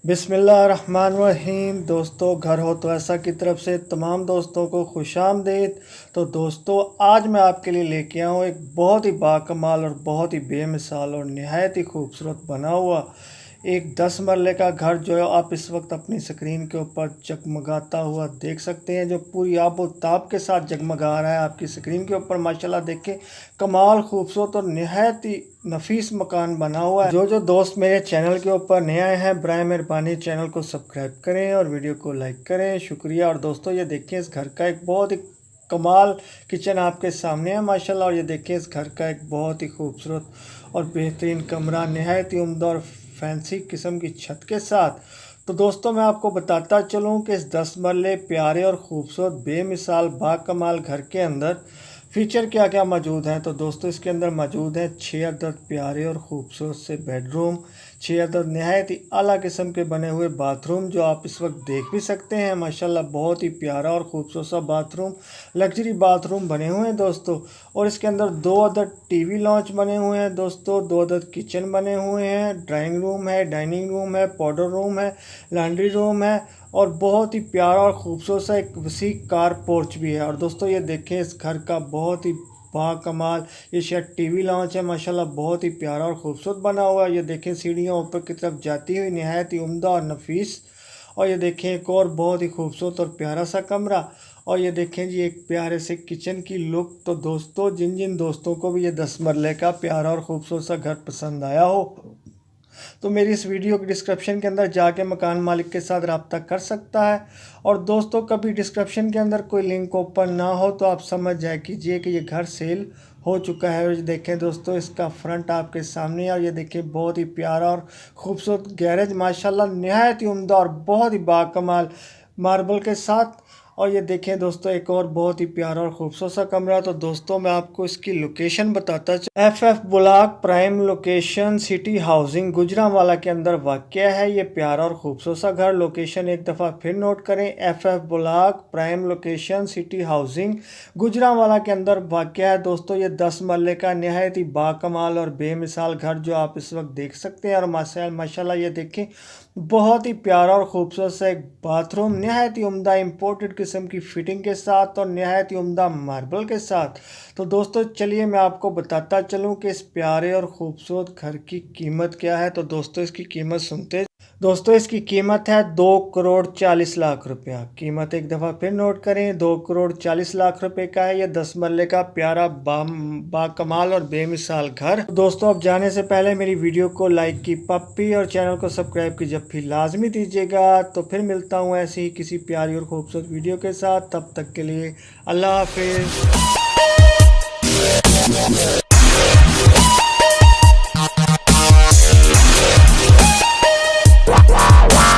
बिस्मिल्लाहिर्रहमानिर्रहीम। दोस्तों, घर हो तो ऐसा की तरफ से तमाम दोस्तों को खुशामदीद। तो दोस्तों, आज मैं आपके लिए लेके आया हूँ एक बहुत ही बाकमाल और बहुत ही बेमिसाल और नहायत ही खूबसूरत बना हुआ एक 10 मरले का घर जो है आप इस वक्त अपनी स्क्रीन के ऊपर जगमगाता हुआ देख सकते हैं, जो पूरी आबो ताब के साथ जगमगा रहा है आपकी स्क्रीन के ऊपर। माशाल्लाह देखें, कमाल खूबसूरत और नहायत ही नफीस मकान बना हुआ है। जो दोस्त मेरे चैनल के ऊपर नए आए हैं, बराए मेहरबानी चैनल को सब्सक्राइब करें और वीडियो को लाइक करें, शुक्रिया। और दोस्तों, ये देखें इस घर का एक बहुत ही कमाल किचन आपके सामने है माशाल्लाह। और ये देखें इस घर का एक बहुत ही खूबसूरत और बेहतरीन कमरा, नहायत ही उम्दा और फैंसी किस्म की छत के साथ। तो दोस्तों, मैं आपको बताता चलूँ कि इस 10 मरले प्यारे और ख़ूबसूरत बेमिसाल बाकमाल घर के अंदर फ़ीचर क्या क्या मौजूद हैं। तो दोस्तों, इसके अंदर मौजूद हैं 6 अदद प्यारे और ख़ूबसूरत से बेडरूम, 6 अदद नहायत ही आला किस्म के बने हुए बाथरूम जो आप इस वक्त देख भी सकते हैं। माशाल्लाह बहुत ही प्यारा और ख़ूबसूरत सा बाथरूम, लग्जरी बाथरूम बने हुए हैं दोस्तों। और इसके अंदर 2 अदद टीवी लॉन्च बने हुए हैं दोस्तों, 2 अदद किचन बने हुए हैं, ड्राइंग रूम है, डाइनिंग रूम है, पाउडर रूम है, लॉन्ड्री रूम है और बहुत ही प्यारा और ख़ूबसूरत सा एक वसी कार पोर्च भी है। और दोस्तों, ये देखें इस घर का बहुत ही बाकमाल ये शायद टीवी लॉन्च है माशाल्लाह, बहुत ही प्यारा और ख़ूबसूरत बना हुआ है। ये देखें सीढ़ियाँ ऊपर की तरफ जाती हुई नहायत ही उम्दा और नफीस। और ये देखें एक और बहुत ही खूबसूरत और प्यारा सा कमरा। और ये देखें जी एक प्यारे से किचन की लुक। तो दोस्तों, जिन जिन दोस्तों को भी ये 10 मरले का प्यारा और ख़ूबसूरत सा घर पसंद आया हो, तो मेरी इस वीडियो के डिस्क्रिप्शन के अंदर जाके मकान मालिक के साथ रब्ता कर सकता है। और दोस्तों, कभी डिस्क्रिप्शन के अंदर कोई लिंक ओपन ना हो तो आप समझ जाए कीजिए कि ये घर सेल हो चुका है। और ये देखें दोस्तों, इसका फ्रंट आपके सामने है। और ये देखें बहुत ही प्यारा और ख़ूबसूरत गैरेज माशाल्लाह, नहायत ही उम्दा और बहुत ही बाकमाल मार्बल के साथ। और ये देखें दोस्तों, एक और बहुत ही प्यारा और ख़ूबसूरत सा कमरा। तो दोस्तों, मैं आपको इसकी लोकेशन बताता चलूं। FF block prime location city housing Gujranwala के अंदर वाक़या है ये प्यारा और ख़ूबसूरत सा घर। लोकेशन एक दफ़ा फिर नोट करें, FF block prime location city housing Gujranwala के अंदर वाक़या है दोस्तों। ये 10 मरले का नहायत ही बाकमाल और बेमिसाल घर जो आप इस वक्त देख सकते हैं। और माशाल्लाह ये देखें बहुत ही प्यारा और ख़ूबसूरत सा एक बाथरूम, नहायत ही उम्दा इम्पोर्टेड किस्म की फ़िटिंग के साथ और नहायत ही उम्दा मार्बल के साथ। तो दोस्तों, चलिए मैं आपको बताता चलूं कि इस प्यारे और ख़ूबसूरत घर की कीमत क्या है। तो दोस्तों, इसकी कीमत सुनते दोस्तों, इसकी कीमत है 2,40,00,000 रुपया। कीमत एक दफ़ा फिर नोट करें, 2,40,00,000 रुपये का है ये 10 मरले का प्यारा बाकमाल और बेमिसाल घर। दोस्तों, अब जाने से पहले मेरी वीडियो को लाइक की पप्पी और चैनल को सब्सक्राइब की जब भी लाजमी दीजिएगा। तो फिर मिलता हूँ ऐसी ही किसी प्यारी और खूबसूरत वीडियो के साथ। तब तक के लिए अल्लाह हाफिज़।